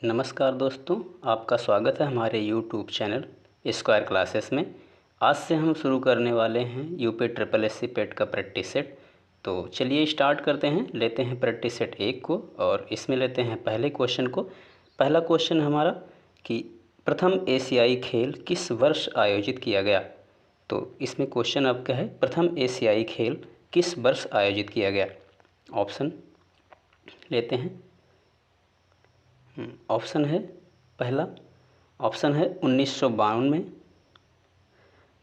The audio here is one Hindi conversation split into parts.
नमस्कार दोस्तों, आपका स्वागत है हमारे YouTube चैनल स्क्वायर क्लासेस में। आज से हम शुरू करने वाले हैं यूपी ट्रिपल एस सी पेट का प्रैक्टिस सेट। तो चलिए स्टार्ट करते हैं। लेते हैं प्रैक्टिस सेट 1 को और इसमें लेते हैं पहले क्वेश्चन को। पहला क्वेश्चन हमारा कि प्रथम एशियाई खेल किस वर्ष आयोजित किया गया। तो इसमें क्वेश्चन आपका है, प्रथम एशियाई खेल किस वर्ष आयोजित किया गया। ऑप्शन लेते हैं। ऑप्शन है, पहला ऑप्शन है 1952 में,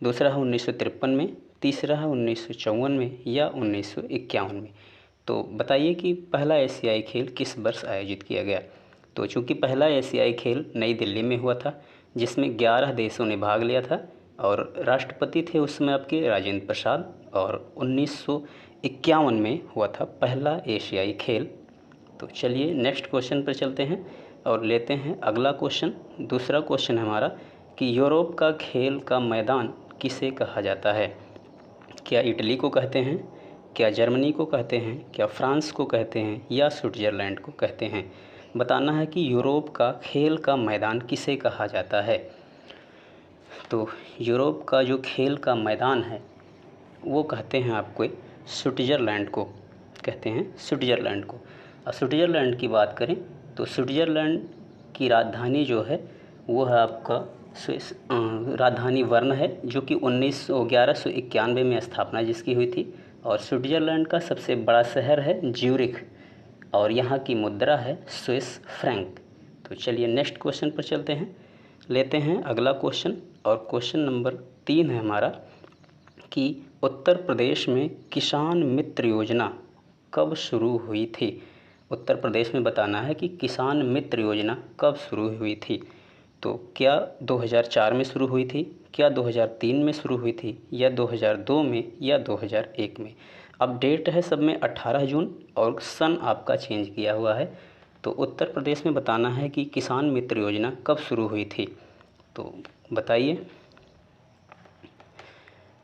दूसरा है 1953 में, तीसरा है 1954 में या 1951 में। तो बताइए कि पहला एशियाई खेल किस वर्ष आयोजित किया गया। तो चूँकि पहला एशियाई खेल नई दिल्ली में हुआ था, जिसमें 11 देशों ने भाग लिया था और राष्ट्रपति थे उस समय आपके राजेंद्र प्रसाद, और 1951 में हुआ था पहला एशियाई खेल। तो चलिए नेक्स्ट क्वेश्चन पर चलते हैं और लेते हैं अगला क्वेश्चन। दूसरा क्वेश्चन हमारा कि यूरोप का खेल का मैदान किसे कहा जाता है। क्या इटली को कहते हैं, क्या जर्मनी को कहते हैं, क्या फ्रांस को कहते हैं या स्विट्ज़रलैंड को कहते हैं। बताना है कि यूरोप का खेल का मैदान किसे कहा जाता है। तो यूरोप का जो खेल का मैदान है वो कहते हैं आपको स्विट्ज़रलैंड को, कहते हैं स्विट्ज़रलैंड को। और स्विट्ज़रलैंड की बात करें तो स्विट्ज़रलैंड की राजधानी जो है वो है आपका स्विस राजधानी बर्न है, जो कि 1191 में स्थापना जिसकी हुई थी। और स्विट्ज़रलैंड का सबसे बड़ा शहर है ज्यूरिख और यहाँ की मुद्रा है स्विस फ्रैंक। तो चलिए नेक्स्ट क्वेश्चन पर चलते हैं। लेते हैं अगला क्वेश्चन और क्वेश्चन नंबर 3 है हमारा कि उत्तर प्रदेश में किसान मित्र योजना कब शुरू हुई थी। उत्तर प्रदेश में बताना है कि किसान मित्र योजना कब शुरू हुई थी। तो क्या 2004 में शुरू हुई थी, क्या 2003 में शुरू हुई थी या 2002 में या 2001 में। अब डेट है सब में 18 जून और सन आपका चेंज किया हुआ है। तो उत्तर प्रदेश में बताना है कि किसान मित्र योजना कब शुरू हुई थी। तो बताइए।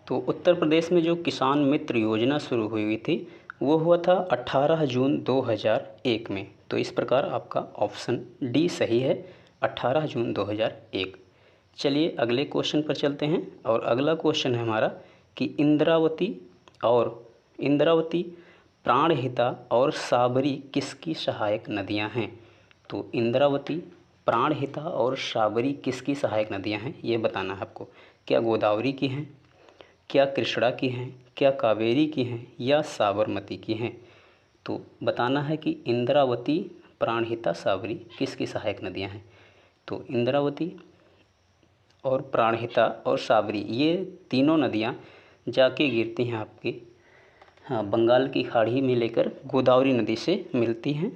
तो उत्तर प्रदेश में जो किसान मित्र योजना शुरू हुई थी वो हुआ था 18 जून 2001 में। तो इस प्रकार आपका ऑप्शन डी सही है, 18 जून 2001। चलिए अगले क्वेश्चन पर चलते हैं और अगला क्वेश्चन है हमारा कि इंद्रावती, प्राणहिता और साबरी किसकी सहायक नदियां हैं। तो इंद्रावती, प्राणहिता और साबरी किसकी सहायक नदियां हैं ये बताना है आपको। क्या गोदावरी की हैं, क्या कृष्णा की हैं, क्या कावेरी की हैं या साबरमती की हैं। तो बताना है कि इंद्रावती, प्राणहिता, साबरी किसकी सहायक नदियां हैं। तो इंद्रावती और प्राणहिता और साबरी ये तीनों नदियां जाके गिरती हैं आपके बंगाल की खाड़ी में लेकर गोदावरी नदी से मिलती हैं,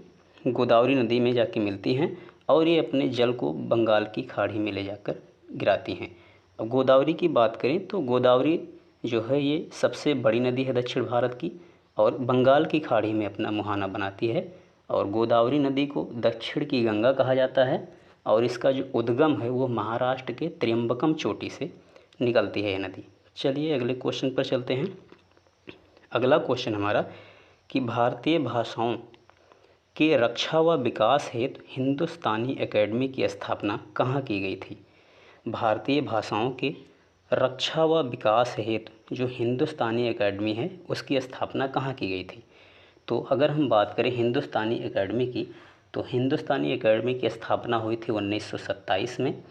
गोदावरी नदी में जाके मिलती हैं और ये अपने जल को बंगाल की खाड़ी में ले जाकर गिराती हैं। अब गोदावरी की बात करें तो गोदावरी जो है ये सबसे बड़ी नदी है दक्षिण भारत की और बंगाल की खाड़ी में अपना मुहाना बनाती है। और गोदावरी नदी को दक्षिण की गंगा कहा जाता है और इसका जो उद्गम है वो महाराष्ट्र के त्र्यंबकम चोटी से निकलती है ये नदी। चलिए अगले क्वेश्चन पर चलते हैं। अगला क्वेश्चन हमारा कि भारतीय भाषाओं के रक्षा व विकास हेतु हिंदुस्तानी एकेडमी की स्थापना कहाँ की गई थी। भारतीय भाषाओं के रक्षा व विकास हेतु जो हिंदुस्तानी एकेडमी है उसकी स्थापना कहाँ की गई थी। तो अगर हम बात करें हिंदुस्तानी एकेडमी की तो हिंदुस्तानी एकेडमी की स्थापना हुई थी 1927 में,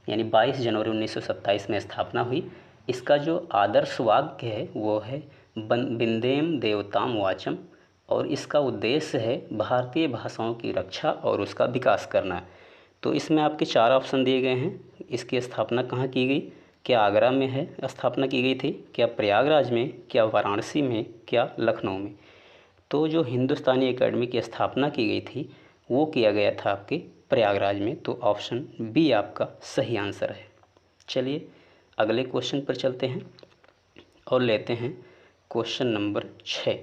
यानी 22 जनवरी 1927 में स्थापना हुई। इसका जो आदर्श वाक्य है वो है विंदेम देवताम वाचम और इसका उद्देश्य है भारतीय भाषाओं की रक्षा और उसका विकास करना। तो इसमें आपके 4 ऑप्शन दिए गए हैं। इसकी स्थापना कहाँ की गई, क्या आगरा में है स्थापना की गई थी, क्या प्रयागराज में, क्या वाराणसी में, क्या लखनऊ में। तो जो हिंदुस्तानी एकेडमी की स्थापना की गई थी वो किया गया था आपके प्रयागराज में। तो ऑप्शन बी आपका सही आंसर है। चलिए अगले क्वेश्चन पर चलते हैं और लेते हैं क्वेश्चन नंबर 6।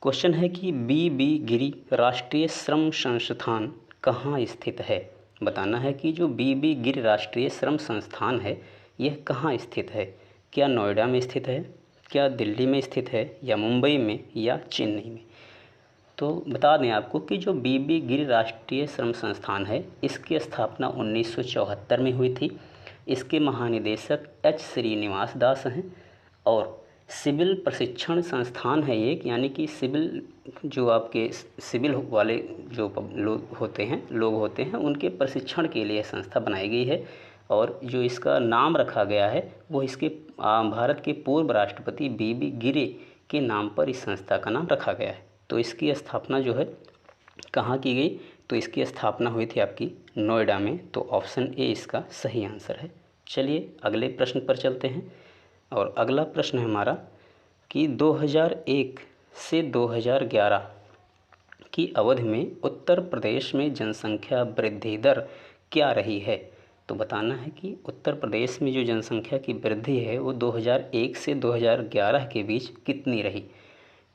क्वेश्चन है कि बी गिरी राष्ट्रीय श्रम संस्थान कहाँ स्थित है। बताना है कि जो बी गिरी राष्ट्रीय श्रम संस्थान है यह कहाँ स्थित है। क्या नोएडा में स्थित है, क्या दिल्ली में स्थित है या मुंबई में या चेन्नई में। तो बता दें आपको कि जो बीबी गिरी राष्ट्रीय श्रम संस्थान है, इसकी स्थापना 1974 में हुई थी। इसके महानिदेशक एच श्रीनिवास दास हैं और सिविल प्रशिक्षण संस्थान है एक, यानी कि सिविल जो आपके सिविल वाले जो लोग होते हैं उनके प्रशिक्षण के लिए संस्था बनाई गई है। और जो इसका नाम रखा गया है वो इसके भारत के पूर्व राष्ट्रपति बीबी गिरी के नाम पर इस संस्था का नाम रखा गया है। तो इसकी स्थापना जो है कहाँ की गई, तो इसकी स्थापना हुई थी आपकी नोएडा में। तो ऑप्शन ए इसका सही आंसर है। चलिए अगले प्रश्न पर चलते हैं। और अगला प्रश्न है हमारा कि 2001 से 2011 की अवधि में उत्तर प्रदेश में जनसंख्या वृद्धि दर क्या रही है। तो बताना है कि उत्तर प्रदेश में जो जनसंख्या की वृद्धि है वो 2001 से 2011 के बीच कितनी रही।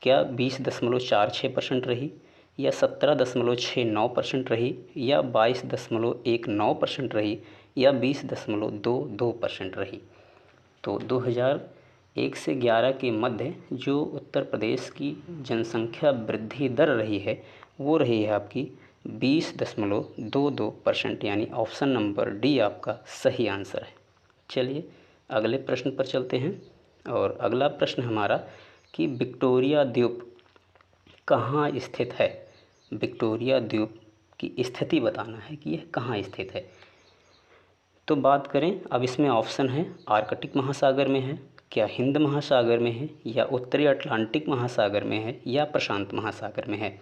क्या 20.46% रही, या 17.69% रही, या 22.19% रही, या 20.22% रही। तो 2001 से 11 के मध्य जो उत्तर प्रदेश की जनसंख्या वृद्धि दर रही है वो रही है आपकी 20.22%, यानी ऑप्शन नंबर डी आपका सही आंसर है। चलिए अगले प्रश्न पर चलते हैं। और अगला प्रश्न हमारा कि विक्टोरिया द्वीप कहाँ स्थित है। विक्टोरिया द्वीप की स्थिति बताना है कि यह कहाँ स्थित है। तो बात करें, अब इसमें ऑप्शन है आर्कटिक महासागर में है, क्या हिंद महासागर में है, या उत्तरी अटलांटिक महासागर में है, या प्रशांत महासागर में है।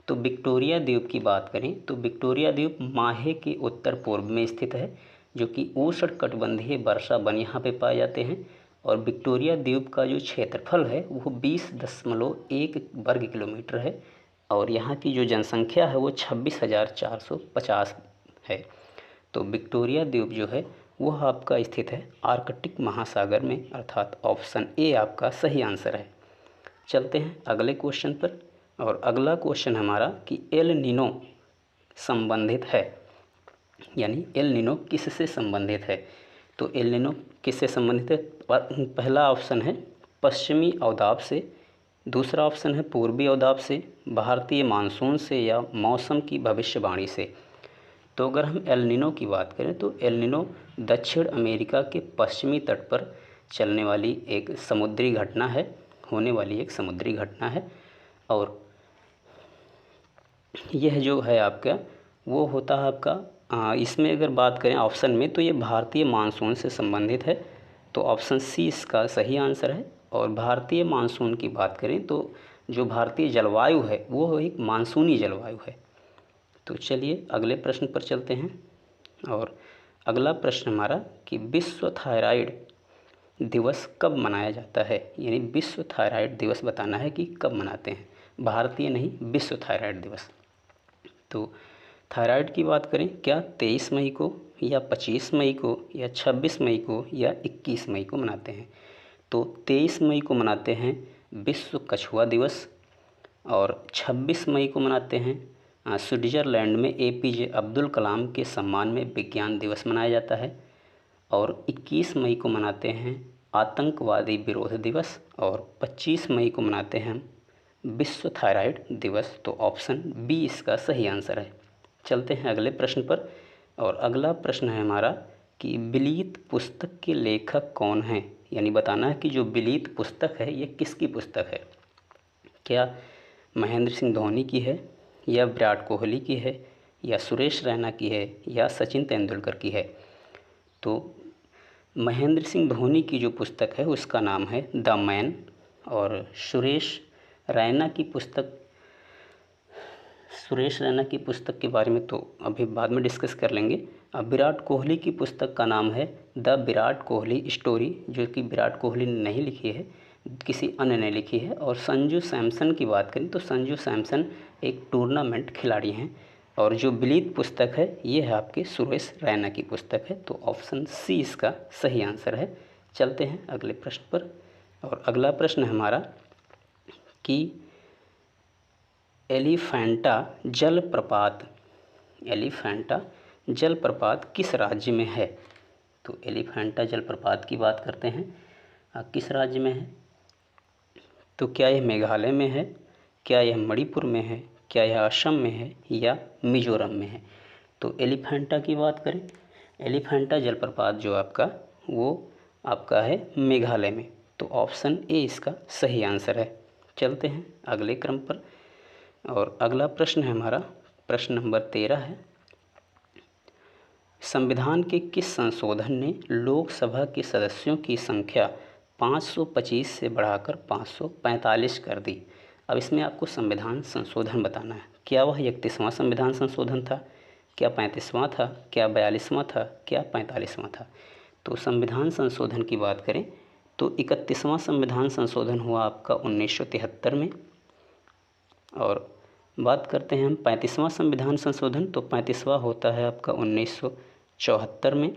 तो विक्टोरिया द्वीप की बात करें तो विक्टोरिया द्वीप माहे के उत्तर पूर्व में स्थित है, जो कि उष्णकटिबंधीय वर्षा वन यहाँ पे पाए जाते हैं। और विक्टोरिया द्वीप का जो क्षेत्रफल है वो 20.1 वर्ग किलोमीटर है और यहाँ की जो जनसंख्या है वो 26,450 है। तो विक्टोरिया द्वीप जो है वो आपका स्थित है आर्कटिक महासागर में, अर्थात ऑप्शन ए आपका सही आंसर है। चलते हैं अगले क्वेश्चन पर। और अगला क्वेश्चन हमारा कि एल नीनो संबंधित है, यानी एल नीनो किससे संबंधित है। तो एल नीनो किससे संबंधित है। पहला ऑप्शन है पश्चिमी अवदाब से, दूसरा ऑप्शन है पूर्वी अवदाब से, भारतीय मानसून से, या मौसम की भविष्यवाणी से। तो अगर हम एल नीनो की बात करें तो एल नीनो दक्षिण अमेरिका के पश्चिमी तट पर चलने वाली एक समुद्री घटना है, होने वाली एक समुद्री घटना है। और यह जो है आपका वो होता है आपका इसमें अगर बात करें ऑप्शन में तो ये भारतीय मानसून से संबंधित है। तो ऑप्शन सी इसका सही आंसर है। और भारतीय मानसून की बात करें तो जो भारतीय जलवायु है वो एक मानसूनी जलवायु है। तो चलिए अगले प्रश्न पर चलते हैं। और अगला प्रश्न हमारा कि विश्व थायराइड दिवस कब मनाया जाता है, यानी विश्व थायराइड दिवस बताना है कि कब मनाते हैं, भारतीय नहीं विश्व थायराइड दिवस। तो थायराइड की बात करें, क्या 23 मई को, या 25 मई को, या 26 मई को, या 21 मई को मनाते हैं। तो 23 मई को मनाते हैं विश्व कछुआ दिवस, और 26 मई को मनाते हैं स्विट्ज़रलैंड में APJ अब्दुल कलाम के सम्मान में विज्ञान दिवस मनाया जाता है, और 21 मई को मनाते हैं आतंकवादी विरोध दिवस, और 25 मई को मनाते हैं विश्व थायराइड दिवस। तो ऑप्शन बी इसका सही आंसर है। चलते हैं अगले प्रश्न पर। और अगला प्रश्न है हमारा कि बिलीत पुस्तक के लेखक कौन हैं, यानी बताना है कि जो बिलीत पुस्तक है ये किसकी पुस्तक है। क्या महेंद्र सिंह धोनी की है, या विराट कोहली की है, या सुरेश रैना की है, या सचिन तेंदुलकर की है। तो महेंद्र सिंह धोनी की जो पुस्तक है उसका नाम है द मैन, और सुरेश रैना की पुस्तक के बारे में तो अभी बाद में डिस्कस कर लेंगे। अब विराट कोहली की पुस्तक का नाम है द विराट कोहली स्टोरी, जो कि विराट कोहली ने नहीं लिखी है, किसी अन्य ने लिखी है। और संजू सैमसन की बात करें तो संजू सैमसन एक टूर्नामेंट खिलाड़ी हैं, और जो बिलीत पुस्तक है ये है आपके सुरेश रैना की पुस्तक है। तो ऑप्शन सी इसका सही आंसर है। चलते हैं अगले प्रश्न पर। और अगला प्रश्न हमारा कि एलिफेंटा जलप्रपात किस राज्य में है। तो एलिफेंटा जलप्रपात की बात करते हैं, किस राज्य में है। तो क्या यह मेघालय में है, क्या यह मणिपुर में है, क्या यह असम में है या मिजोरम में है? तो एलिफेंटा की बात करें, एलिफेंटा जलप्रपात जो आपका वो आपका है मेघालय में। तो ऑप्शन ए इसका सही आंसर है। चलते हैं अगले क्रम पर और अगला प्रश्न है हमारा प्रश्न नंबर 13 है। संविधान के किस संशोधन ने लोकसभा के सदस्यों की संख्या 525 से बढ़ाकर 545 कर दी? अब इसमें आपको संविधान संशोधन बताना है। क्या वह 31वां संविधान संशोधन था, क्या 35वां था, क्या 42वां था, क्या 45वां था? तो संविधान संशोधन की बात करें तो 31वां संविधान संशोधन हुआ आपका 1973 में। और बात करते हैं हम 35वां संविधान संशोधन, तो 35वां होता है आपका 1974 में।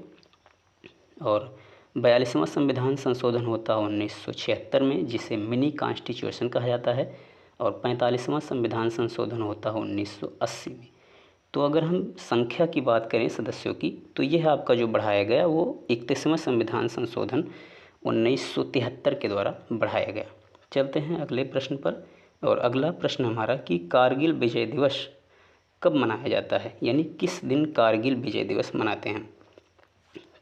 और 42वां संविधान संशोधन होता है 1976 में, जिसे मिनी कॉन्स्टिट्यूशन कहा जाता है। और 45वां संविधान संशोधन होता है 1980 में। तो अगर हम संख्या की बात करें सदस्यों की, तो यह आपका जो बढ़ाया गया वो 31वां संविधान संशोधन 1973 के द्वारा बढ़ाया गया। चलते हैं अगले प्रश्न पर और अगला प्रश्न हमारा कि कारगिल विजय दिवस कब मनाया जाता है, यानी किस दिन कारगिल विजय दिवस मनाते हैं?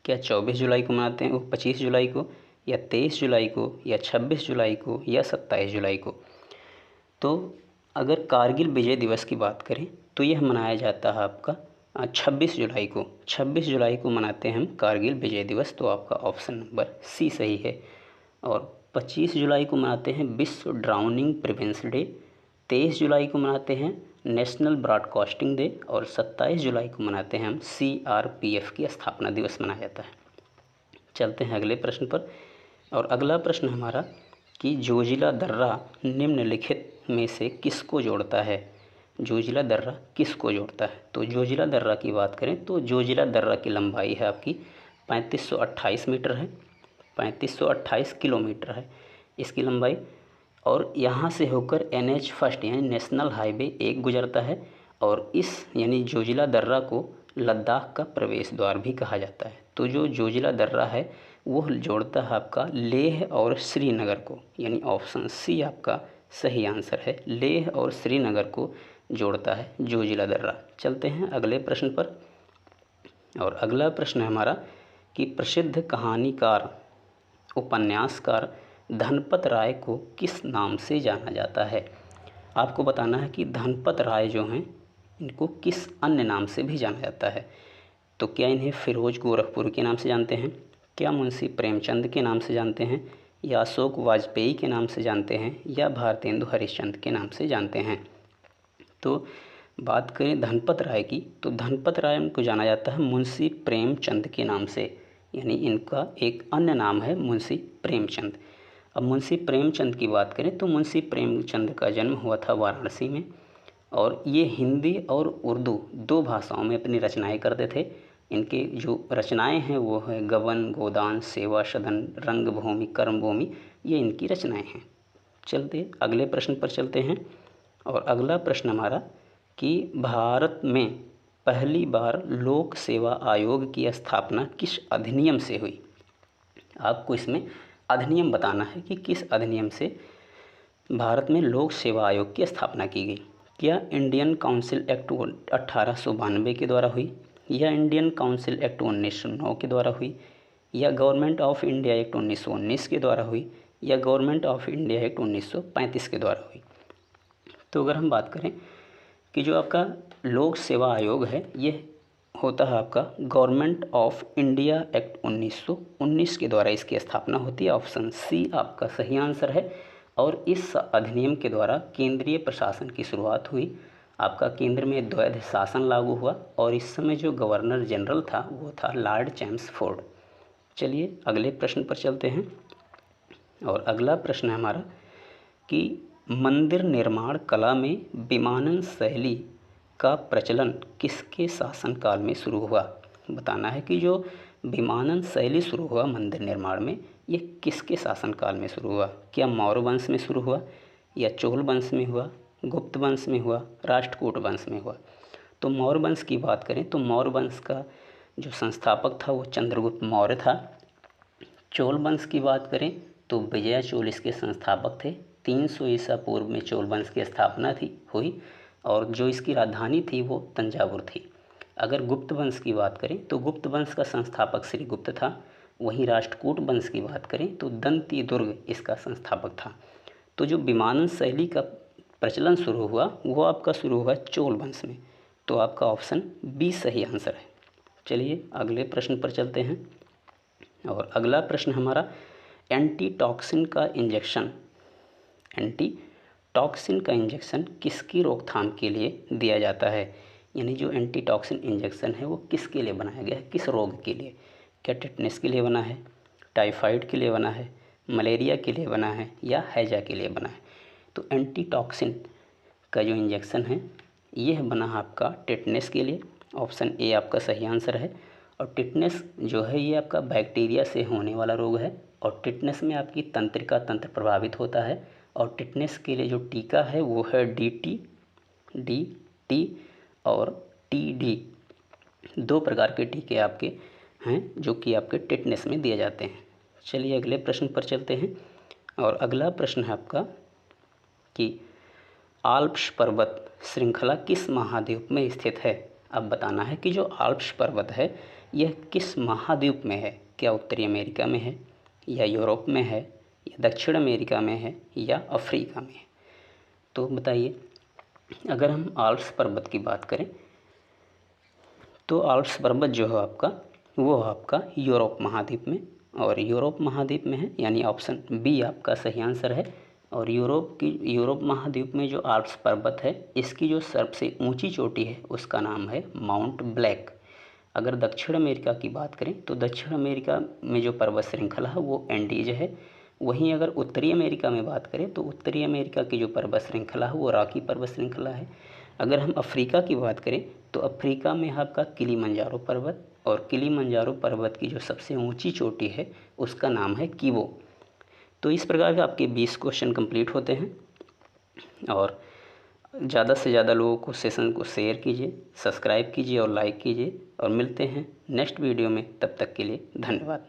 क्या 24 जुलाई को मनाते हैं, वो 25 जुलाई को, या 23 जुलाई को, या 26 जुलाई को, या 27 जुलाई को? तो अगर कारगिल विजय दिवस की बात करें तो यह मनाया जाता है आपका 26 जुलाई को। 26 जुलाई को मनाते हैं हम कारगिल विजय दिवस। तो आपका ऑप्शन नंबर सी सही है। और 25 जुलाई को मनाते हैं विश्व ड्राउनिंग प्रिवेंशन डे। 23 जुलाई को मनाते हैं नेशनल ब्रॉडकास्टिंग डे। और 27 जुलाई को मनाते हैं हम CRPF की स्थापना दिवस मनाया जाता है। चलते हैं अगले प्रश्न पर और अगला प्रश्न हमारा कि जोजिला दर्रा निम्नलिखित में से किसको जोड़ता है? जोजिला दर्रा किसको जोड़ता है? तो जोजिला दर्रा की बात करें तो जोजिला दर्रा की लंबाई है आपकी 3528 मीटर है, 3528 किलोमीटर है इसकी लंबाई। और यहाँ से होकर NH फर्स्ट यानी नेशनल हाईवे 1 गुजरता है। और इस यानी जोजिला दर्रा को लद्दाख का प्रवेश द्वार भी कहा जाता है। तो जो जोजिला दर्रा है वो जोड़ता है आपका लेह और श्रीनगर को, यानी ऑप्शन सी आपका सही आंसर है। लेह और श्रीनगर को जोड़ता है जोजिला दर्रा। चलते हैं अगले प्रश्न पर और अगला प्रश्न है हमारा कि प्रसिद्ध कहानीकार उपन्यासकार धनपत राय को किस नाम से जाना जाता है? आपको बताना है कि धनपत राय जो हैं इनको किस अन्य नाम से भी जाना जाता है। तो क्या इन्हें फिरोज गोरखपुर के नाम से जानते हैं, क्या मुंशी प्रेमचंद के नाम से जानते हैं, या अशोक वाजपेयी के नाम से जानते हैं, या भारतेंदु हरिश्चंद्र के नाम से जानते हैं? तो बात करें धनपत राय की तो धनपत राय उनको जाना जाता है मुंशी प्रेमचंद के नाम से, यानी इनका एक अन्य नाम है मुंशी प्रेमचंद। अब मुंशी प्रेमचंद की बात करें तो मुंशी प्रेमचंद का जन्म हुआ था वाराणसी में। और ये हिंदी और उर्दू 2 भाषाओं में अपनी रचनाएं करते थे। इनके जो रचनाएं हैं वो है गबन, गोदान, सेवा सदन, रंगभूमि, कर्मभूमि, ये इनकी रचनाएं हैं। चलते अगले प्रश्न पर चलते हैं और अगला प्रश्न हमारा कि भारत में पहली बार लोक सेवा आयोग की स्थापना किस अधिनियम से हुई? आपको इसमें अधिनियम बताना है कि किस अधिनियम से भारत में लोक सेवा आयोग की स्थापना की गई। क्या इंडियन काउंसिल एक्ट 1892 के द्वारा हुई, या इंडियन काउंसिल एक्ट 1909 के द्वारा हुई, या गवर्नमेंट ऑफ इंडिया एक्ट 1919 के द्वारा हुई, या गवर्नमेंट ऑफ इंडिया एक्ट 1935 के द्वारा हुई? तो अगर हम बात करें कि जो आपका लोक सेवा आयोग है ये होता है आपका गवर्नमेंट ऑफ इंडिया एक्ट 1919 के द्वारा इसकी स्थापना होती है। ऑप्शन सी आपका सही आंसर है। और इस अधिनियम के द्वारा केंद्रीय प्रशासन की शुरुआत हुई। आपका केंद्र में द्वैध शासन लागू हुआ और इस समय जो गवर्नर जनरल था वो था लॉर्ड चैम्सफोर्ड। चलिए अगले प्रश्न पर चलते हैं और अगला प्रश्न है हमारा कि मंदिर निर्माण कला में विमानन शैली का प्रचलन किसके शासनकाल में शुरू हुआ? बताना है कि जो विमानन शैली शुरू हुआ मंदिर निर्माण में ये किसके शासनकाल में शुरू हुआ? क्या मौर्य वंश में शुरू हुआ, या चोल वंश में हुआ, गुप्त वंश में हुआ, राष्ट्रकूट वंश में हुआ? तो मौर्य वंश की बात करें तो मौर्य वंश का जो संस्थापक था वो चंद्रगुप्त मौर्य था। चोल वंश की बात करें तो विजय चोल इसके संस्थापक थे। 300 ईसा पूर्व में चोल वंश की स्थापना हुई और जो इसकी राजधानी थी वो तंजावुर थी। अगर गुप्त वंश की बात करें तो गुप्त वंश का संस्थापक श्री गुप्त था। वहीं राष्ट्रकूट वंश की बात करें तो दंती दुर्ग इसका संस्थापक था। तो जो विमानन शैली का प्रचलन शुरू हुआ वो आपका शुरू हुआ चोल वंश में। तो आपका ऑप्शन बी सही आंसर है। चलिए अगले प्रश्न पर चलते हैं। और अगला प्रश्न हमारा एंटीटॉक्सिन का इंजेक्शन किसकी रोकथाम के लिए दिया जाता है। यानी जो एंटीटॉक्सिन इंजेक्शन है वो किसके लिए बनाया गया है, किस रोग के लिए। क्या टेटनस के लिए बना है, टाइफाइड के लिए बना है, मलेरिया के लिए बना है या हैजा के लिए बना है। तो एंटीटॉक्सिन का जो इंजेक्शन है यह बना आपका टेटनस के लिए। ऑप्शन ए आपका सही आंसर है। और टिटनेस जो है ये आपका बैक्टीरिया से होने वाला रोग है और टिटनेस में आपकी तंत्रिका तंत्र प्रभावित होता है। और टिटनेस के लिए जो टीका है वो है डी और टी। 2 प्रकार के टीके आपके हैं जो कि आपके टिटनेस में दिए जाते हैं। चलिए अगले प्रश्न पर चलते हैं। और अगला प्रश्न है आपका कि आल्प्स पर्वत श्रृंखला किस महाद्वीप में स्थित है। अब बताना है कि जो आल्प्स पर्वत है यह किस महाद्वीप में है। क्या उत्तरी अमेरिका में है या यूरोप में है या दक्षिण अमेरिका में है या अफ्रीका में है। तो बताइए, अगर हम आल्प्स पर्वत की बात करें तो आल्प्स पर्वत जो है आपका वो आपका यूरोप महाद्वीप में और यूरोप महाद्वीप में है। यानी ऑप्शन बी आपका सही आंसर है। और यूरोप महाद्वीप में जो आल्प्स पर्वत है इसकी जो सबसे ऊंची चोटी है उसका नाम है माउंट ब्लैक। अगर दक्षिण अमेरिका की बात करें तो दक्षिण अमेरिका में जो पर्वत श्रृंखला है वो एंडीज है। वहीं अगर उत्तरी अमेरिका में बात करें तो उत्तरी अमेरिका की जो पर्वत श्रृंखला है वो रॉकी पर्वत श्रृंखला है। अगर हम अफ्रीका की बात करें तो अफ्रीका में आपका किलिमंजारो पर्वत और किलिमंजारो पर्वत की जो सबसे ऊंची चोटी है उसका नाम है किबो। तो इस प्रकार के आपके 20 क्वेश्चन कंप्लीट होते हैं। और ज़्यादा से ज़्यादा लोगों को सेशन को शेयर कीजिए, सब्सक्राइब कीजिए और लाइक कीजिए। और मिलते हैं नेक्स्ट वीडियो में, तब तक के लिए धन्यवाद।